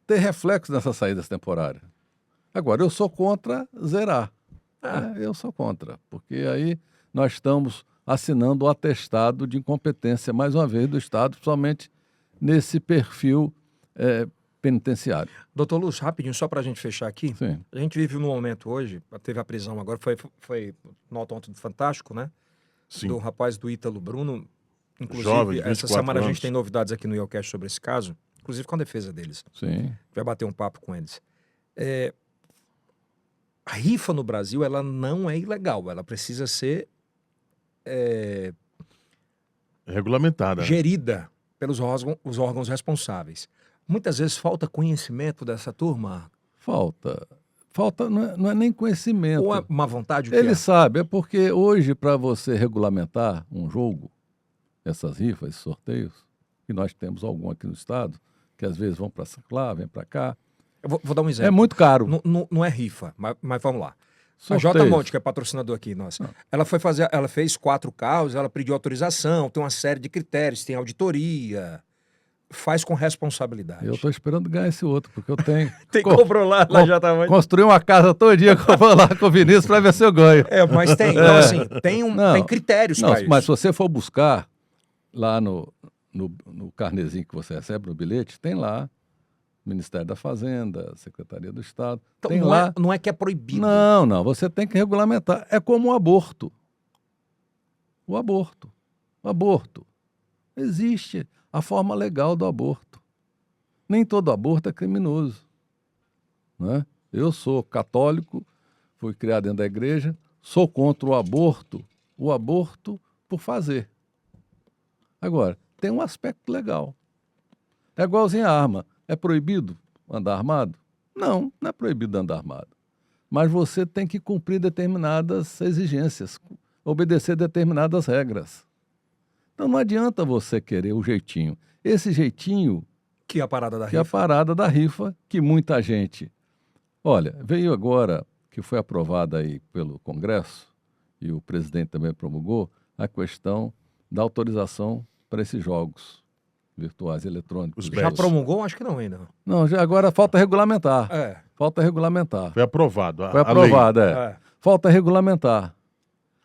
[SPEAKER 2] ter reflexo nessas saídas temporárias. Agora, eu sou contra zerar. Eu sou contra, porque aí nós estamos assinando o atestado de incompetência, mais uma vez, do Estado, principalmente nesse perfil penitenciário.
[SPEAKER 1] Doutor Lúcio, rapidinho, só para a gente fechar aqui.
[SPEAKER 2] Sim.
[SPEAKER 1] A gente vive num momento hoje, teve a prisão agora, foi nota ontem do Fantástico, né?
[SPEAKER 3] Sim.
[SPEAKER 1] Do rapaz do Ítalo Bruno. Inclusive,
[SPEAKER 3] Jovem, de
[SPEAKER 1] essa
[SPEAKER 3] 24
[SPEAKER 1] semana a
[SPEAKER 3] anos.
[SPEAKER 1] gente tem novidades aqui no IELCast sobre esse caso, inclusive com a defesa deles.
[SPEAKER 2] Sim.
[SPEAKER 1] Vai bater um papo com eles. A rifa no Brasil, ela não é ilegal, ela precisa ser
[SPEAKER 3] Regulamentada. né?
[SPEAKER 1] gerida pelos os órgãos responsáveis. Muitas vezes falta conhecimento dessa turma,
[SPEAKER 2] Falta não é nem conhecimento.
[SPEAKER 1] ou é má vontade, o que
[SPEAKER 2] Ele
[SPEAKER 1] é?
[SPEAKER 2] sabe, é porque hoje, para você regulamentar um jogo, essas rifas, esses sorteios, e nós temos algum aqui no estado, que às vezes vão para lá, vem para cá,
[SPEAKER 1] Eu vou dar um exemplo.
[SPEAKER 2] é muito caro.
[SPEAKER 1] Não é rifa, mas vamos lá. A
[SPEAKER 2] Sorteios.
[SPEAKER 1] J Monte, que é patrocinador aqui, nossa, ela fez 4 carros, ela pediu autorização, tem uma série de critérios, tem auditoria, faz com responsabilidade.
[SPEAKER 2] Eu estou esperando ganhar esse outro, porque eu tenho.
[SPEAKER 1] Tem comprou lá J Monte.
[SPEAKER 2] Construir uma casa todo dia que eu vou lá com o Vinícius para ver se eu ganho.
[SPEAKER 1] Mas tem, então assim, tem
[SPEAKER 2] Não,
[SPEAKER 1] critérios
[SPEAKER 2] Não,
[SPEAKER 1] para isso.
[SPEAKER 2] mas se você for buscar lá no carnezinho que você recebe no bilhete, tem lá Ministério da Fazenda, Secretaria do Estado.
[SPEAKER 1] Então,
[SPEAKER 2] tem
[SPEAKER 1] não,
[SPEAKER 2] lá.
[SPEAKER 1] não é que é proibido.
[SPEAKER 2] Não, você tem que regulamentar. É como o aborto. O aborto. Existe a forma legal do aborto. Nem todo aborto é criminoso. Né? Eu sou católico, fui criado dentro da igreja, sou contra o aborto por fazer. Agora, tem um aspecto legal. É igualzinho a arma. É proibido andar armado? Não é proibido andar armado. Mas você tem que cumprir determinadas exigências, obedecer determinadas regras. Então não adianta você querer o jeitinho. Esse jeitinho
[SPEAKER 1] Que é a parada da
[SPEAKER 2] que é a
[SPEAKER 1] rifa.
[SPEAKER 2] parada da rifa, que muita gente... Olha, veio agora, que foi aprovada aí pelo Congresso, e o presidente também promulgou, a questão da autorização para esses jogos virtuais eletrônicos.
[SPEAKER 3] Os
[SPEAKER 1] Já
[SPEAKER 3] bets.
[SPEAKER 1] promulgou? Acho que não ainda.
[SPEAKER 2] Não, agora falta regulamentar.
[SPEAKER 1] É.
[SPEAKER 2] Falta regulamentar.
[SPEAKER 3] Foi aprovado.
[SPEAKER 2] Foi
[SPEAKER 3] a lei.
[SPEAKER 2] aprovado,
[SPEAKER 1] É.
[SPEAKER 2] Falta regulamentar.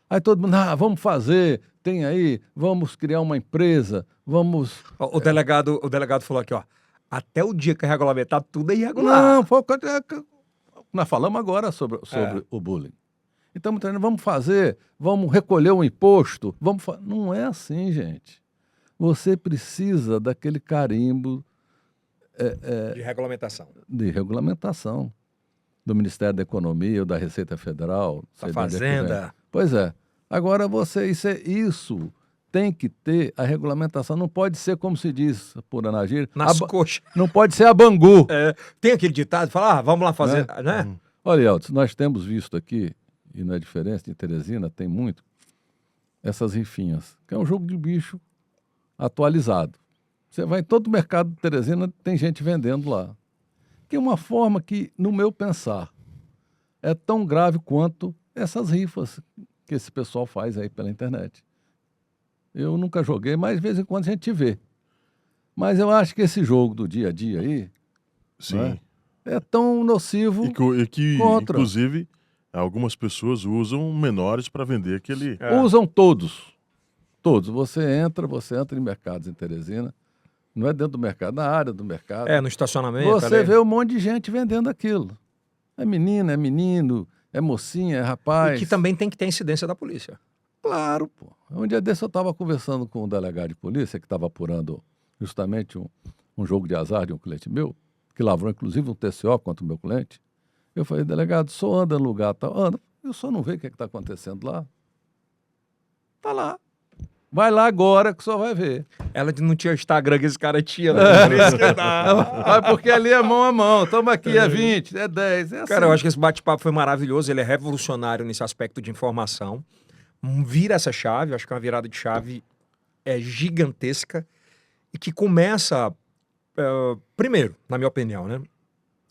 [SPEAKER 2] Aí todo mundo, vamos fazer, tem aí, vamos criar uma empresa, vamos...
[SPEAKER 1] O delegado falou aqui, ó. Até o dia que é regulamentar, tudo é irregular.
[SPEAKER 2] Não, nós falamos agora sobre o bullying. Então, muita gente, vamos fazer, vamos recolher o imposto, Não é assim, gente. Você precisa daquele carimbo
[SPEAKER 1] De regulamentação.
[SPEAKER 2] de regulamentação do Ministério da Economia ou da Receita Federal.
[SPEAKER 1] Da
[SPEAKER 2] sei de onde é que
[SPEAKER 1] Fazenda.
[SPEAKER 2] vem. Pois é. Agora, isso tem que ter a regulamentação. Não pode ser, como se diz por Anagir,
[SPEAKER 1] Nas coxas.
[SPEAKER 2] não pode ser a Bangu.
[SPEAKER 1] Tem aquele ditado, fala, vamos lá fazer, né?
[SPEAKER 2] Olha, Elton, nós temos visto aqui, e não é diferente, em Teresina tem muito, essas rifinhas, que é um jogo de bicho atualizado. Você vai em todo o mercado de Teresina, tem gente vendendo lá. Que é uma forma que, no meu pensar, é tão grave quanto essas rifas que esse pessoal faz aí pela internet. Eu nunca joguei, mas de vez em quando a gente vê. Mas eu acho que esse jogo do dia a dia aí
[SPEAKER 3] Sim.
[SPEAKER 2] é tão nocivo
[SPEAKER 3] E que
[SPEAKER 2] contra.
[SPEAKER 3] inclusive, algumas pessoas usam menores para vender aquele...
[SPEAKER 2] Usam todos. Todos. Você entra em mercados em Teresina, não é dentro do mercado, na área do mercado.
[SPEAKER 1] No estacionamento.
[SPEAKER 2] Você
[SPEAKER 1] ali.
[SPEAKER 2] vê um monte de gente vendendo aquilo. É menina, é menino, é mocinha, é rapaz.
[SPEAKER 1] E que também tem que ter incidência da polícia.
[SPEAKER 2] Claro, pô. Um dia desse eu estava conversando com um delegado de polícia que estava apurando justamente um jogo de azar de um cliente meu, que lavrou inclusive um TCO contra o meu cliente. Eu falei, delegado, só anda no lugar tal. Anda. Eu só não vejo o que está acontecendo lá. Tá lá. Vai lá agora que só vai ver.
[SPEAKER 1] Ela não tinha Instagram que esse cara tinha. Né? Por isso que dá.
[SPEAKER 2] Porque ali é mão a mão. Toma aqui, é 20, é 10. É assim.
[SPEAKER 1] Cara, eu acho que esse bate-papo foi maravilhoso. Ele é revolucionário nesse aspecto de informação. Vira essa chave, acho que é uma virada de chave gigantesca e que começa, primeiro, na minha opinião, né?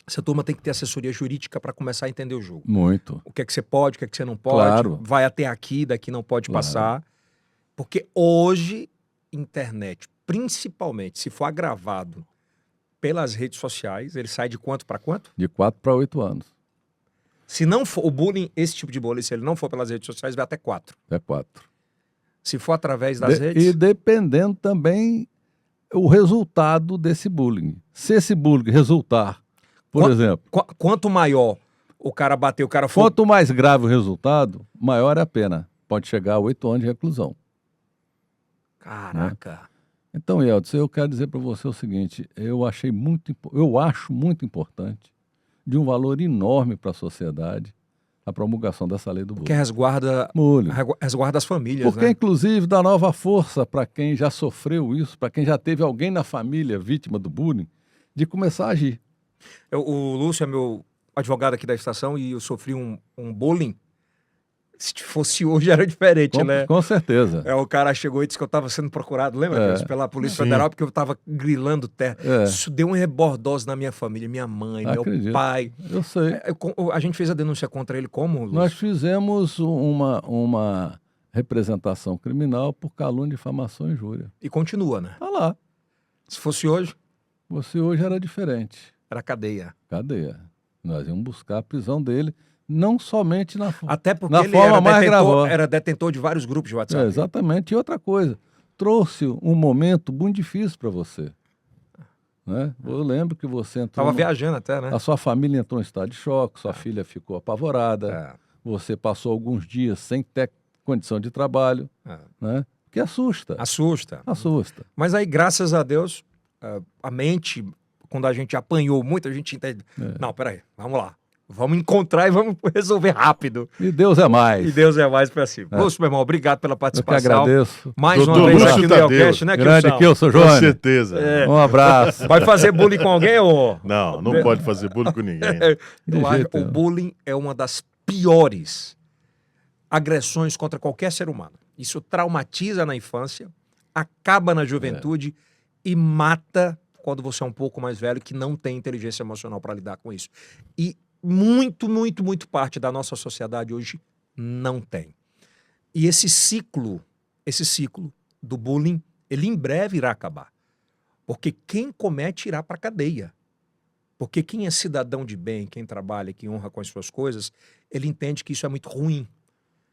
[SPEAKER 1] essa turma tem que ter assessoria jurídica para começar a entender o jogo.
[SPEAKER 2] Muito.
[SPEAKER 1] O que é que você pode, o que é que você não pode,
[SPEAKER 2] Claro.
[SPEAKER 1] vai até aqui, daqui não pode
[SPEAKER 2] Claro.
[SPEAKER 1] passar. Porque hoje, internet, principalmente se for agravado pelas redes sociais, ele sai de quanto para quanto?
[SPEAKER 2] De 4 para 8 anos.
[SPEAKER 1] Se não for o bullying, esse tipo de bullying, se ele não for pelas redes sociais, vai até 4.
[SPEAKER 2] É 4.
[SPEAKER 1] Se for através das redes...
[SPEAKER 2] E dependendo também o resultado desse bullying. Se esse bullying resultar, por exemplo,
[SPEAKER 1] Quanto maior o cara bater, o cara for...
[SPEAKER 2] quanto mais grave o resultado, maior é a pena. Pode chegar a 8 anos de reclusão.
[SPEAKER 1] Caraca.
[SPEAKER 2] Então, Yeltsin, eu quero dizer para você o seguinte, eu acho muito importante, de um valor enorme para a sociedade, a promulgação dessa lei do
[SPEAKER 1] Porque
[SPEAKER 2] bullying.
[SPEAKER 1] resguarda as famílias,
[SPEAKER 2] Porque,
[SPEAKER 1] né?
[SPEAKER 2] inclusive, dá nova força para quem já sofreu isso, para quem já teve alguém na família vítima do bullying, de começar a agir.
[SPEAKER 1] O Lúcio é meu advogado aqui da estação e eu sofri um bullying. Se fosse hoje era diferente, né?
[SPEAKER 2] Com certeza.
[SPEAKER 1] O cara chegou e disse que eu estava sendo procurado, lembra? Cris? Pela Polícia
[SPEAKER 3] Sim.
[SPEAKER 1] Federal, porque eu estava grilando terra.
[SPEAKER 2] É.
[SPEAKER 1] Isso deu um rebordose na minha família, minha mãe,
[SPEAKER 2] Acredito.
[SPEAKER 1] meu pai.
[SPEAKER 2] Eu sei.
[SPEAKER 1] A gente fez a denúncia contra ele como, Lúcio?
[SPEAKER 2] Nós fizemos uma representação criminal por calúnia, difamação e injúria.
[SPEAKER 1] E continua, né?
[SPEAKER 2] Tá lá.
[SPEAKER 1] Se fosse hoje,
[SPEAKER 2] Você hoje era diferente.
[SPEAKER 1] era cadeia.
[SPEAKER 2] Cadeia. Nós íamos buscar a prisão dele, não somente
[SPEAKER 1] Até porque
[SPEAKER 2] na
[SPEAKER 1] ele
[SPEAKER 2] forma mais gravosa.
[SPEAKER 1] era detentor de vários grupos de WhatsApp.
[SPEAKER 2] É, exatamente. E outra coisa, trouxe um momento muito difícil para você. Né? Eu lembro que você entrou...
[SPEAKER 1] Tava viajando até, né?
[SPEAKER 2] A sua família entrou em estado de choque, sua filha ficou apavorada,
[SPEAKER 1] É.
[SPEAKER 2] você passou alguns dias sem ter condição de trabalho,
[SPEAKER 1] É.
[SPEAKER 2] né? Que assusta.
[SPEAKER 1] Assusta.
[SPEAKER 2] Assusta.
[SPEAKER 1] Mas aí, graças a Deus, a mente, quando a gente apanhou muito, a gente entende. Não, peraí, vamos lá. Vamos encontrar e vamos resolver rápido.
[SPEAKER 2] E Deus é mais.
[SPEAKER 1] E Deus é mais pra cima. Lúcio, meu irmão, obrigado pela
[SPEAKER 2] Eu que
[SPEAKER 1] participação.
[SPEAKER 2] agradeço.
[SPEAKER 1] Mais
[SPEAKER 3] Doutor
[SPEAKER 1] uma vez
[SPEAKER 3] Lúcio
[SPEAKER 1] aqui no
[SPEAKER 3] Tadeu.
[SPEAKER 1] Elcast, né,
[SPEAKER 2] Grande
[SPEAKER 1] Kilson?
[SPEAKER 2] Kilson
[SPEAKER 3] Com
[SPEAKER 2] Jônio.
[SPEAKER 3] certeza.
[SPEAKER 2] Um abraço.
[SPEAKER 1] Vai fazer bullying com alguém ou...
[SPEAKER 3] Não pode fazer bullying com ninguém.
[SPEAKER 2] De
[SPEAKER 1] Eu acho
[SPEAKER 2] jeito
[SPEAKER 1] que o
[SPEAKER 2] nenhum.
[SPEAKER 1] bullying é uma das piores agressões contra qualquer ser humano. Isso traumatiza na infância, acaba na juventude e mata quando você é um pouco mais velho, que não tem inteligência emocional para lidar com isso. E muito parte da nossa sociedade hoje não tem. E esse ciclo do bullying, ele em breve irá acabar. Porque quem comete irá para a cadeia. Porque quem é cidadão de bem, quem trabalha, quem honra com as suas coisas, ele entende que isso é muito ruim.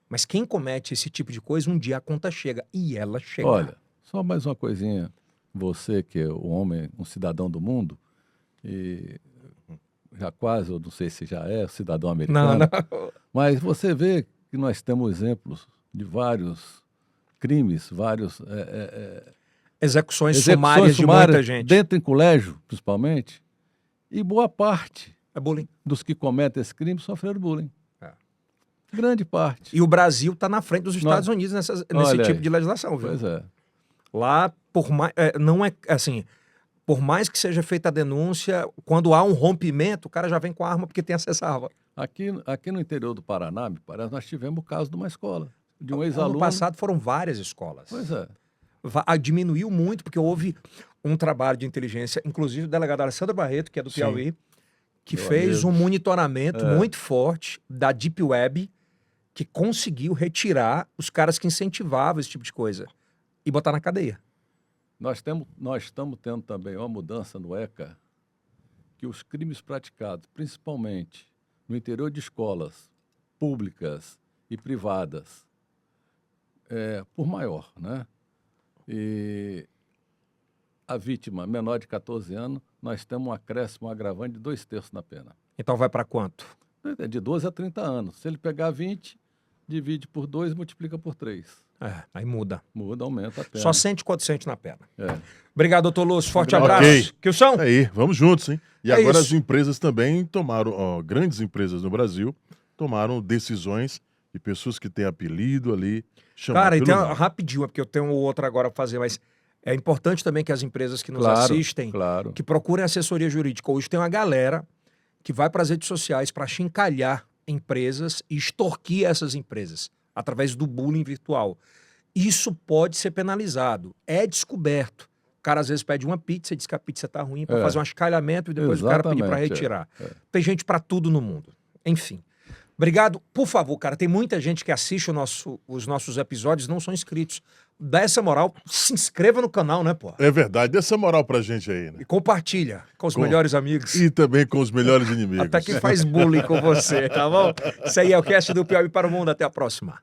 [SPEAKER 1] Mas quem comete esse tipo de coisa, um dia a conta chega. E ela chega.
[SPEAKER 2] Olha, só mais uma coisinha. Você que é o homem, um cidadão do mundo, e já quase, eu não sei se já é cidadão americano,
[SPEAKER 1] Não.
[SPEAKER 2] mas você vê que nós temos exemplos de vários crimes, vários
[SPEAKER 1] Execuções
[SPEAKER 2] execuções
[SPEAKER 1] sumárias de
[SPEAKER 2] sumárias
[SPEAKER 1] muita gente.
[SPEAKER 2] dentro em colégio, principalmente, e boa parte
[SPEAKER 1] É bullying.
[SPEAKER 2] dos que cometem esse crime sofreram bullying.
[SPEAKER 1] É.
[SPEAKER 2] Grande parte.
[SPEAKER 1] E o Brasil está na frente dos Estados
[SPEAKER 2] Nós-
[SPEAKER 1] Unidos nesse
[SPEAKER 2] Olha
[SPEAKER 1] tipo
[SPEAKER 2] aí.
[SPEAKER 1] de legislação, viu?
[SPEAKER 2] Pois é.
[SPEAKER 1] Lá, não é assim, por mais que seja feita a denúncia, quando há um rompimento, o cara já vem com a arma porque tem acesso à arma.
[SPEAKER 2] Aqui no interior do Paraná, me parece, nós tivemos o caso de uma escola, de um
[SPEAKER 1] Ano
[SPEAKER 2] ex-aluno.
[SPEAKER 1] passado foram várias escolas.
[SPEAKER 2] Pois é.
[SPEAKER 1] Diminuiu muito, porque houve um trabalho de inteligência, inclusive o delegado Alessandro Barreto, que é do
[SPEAKER 3] Sim.
[SPEAKER 1] Piauí, que
[SPEAKER 2] Meu
[SPEAKER 1] fez
[SPEAKER 2] amigo.
[SPEAKER 1] um monitoramento muito forte da Deep Web, que conseguiu retirar os caras que incentivavam esse tipo de coisa e botar na cadeia.
[SPEAKER 2] Nós estamos tendo também uma mudança no ECA, que os crimes praticados, principalmente no interior de escolas públicas e privadas, por maior, né? E a vítima menor de 14 anos, nós temos um acréscimo, um agravante de 2/3 na pena.
[SPEAKER 1] Então vai para quanto?
[SPEAKER 2] De 12 a 30 anos. Se ele pegar 20, divide por 2 e multiplica por 3.
[SPEAKER 1] Aí muda.
[SPEAKER 2] Muda, aumenta a pena.
[SPEAKER 1] Só sente quanto sente na pena.
[SPEAKER 2] É.
[SPEAKER 1] Obrigado, doutor Lúcio. Forte
[SPEAKER 3] Ok.
[SPEAKER 1] abraço. Kilson?
[SPEAKER 3] Aí, vamos juntos, hein? E
[SPEAKER 1] É
[SPEAKER 3] agora
[SPEAKER 1] isso.
[SPEAKER 3] as empresas também tomaram, grandes empresas no Brasil, tomaram decisões de pessoas que têm apelido ali, chamar
[SPEAKER 1] Cara,
[SPEAKER 3] pelo
[SPEAKER 1] então,
[SPEAKER 3] nome.
[SPEAKER 1] rapidinho, porque eu tenho outra agora para fazer, mas é importante também que as empresas que nos
[SPEAKER 2] Claro,
[SPEAKER 1] assistem,
[SPEAKER 2] claro.
[SPEAKER 1] que procurem assessoria jurídica. Hoje tem uma galera que vai para as redes sociais para chincalhar empresas e extorquir essas empresas através do bullying virtual. Isso pode ser penalizado. É descoberto. cara às vezes pede uma pizza e diz que a pizza tá ruim para
[SPEAKER 2] É.
[SPEAKER 1] fazer um escalhamento e depois o cara pedir para
[SPEAKER 2] Exatamente,
[SPEAKER 1] retirar.
[SPEAKER 2] é.
[SPEAKER 1] Tem gente para tudo no mundo. Enfim. Obrigado. Por favor, cara, tem muita gente que assiste os nossos episódios e não são inscritos. Dá essa moral, se inscreva no canal, né, pô?
[SPEAKER 3] É verdade, dê essa moral pra gente aí, né?
[SPEAKER 1] E compartilha com os melhores amigos.
[SPEAKER 3] E também com os melhores inimigos.
[SPEAKER 1] Até quem faz bullying com você, tá bom? Isso aí é o cast do Piauí para o Mundo. Até a próxima.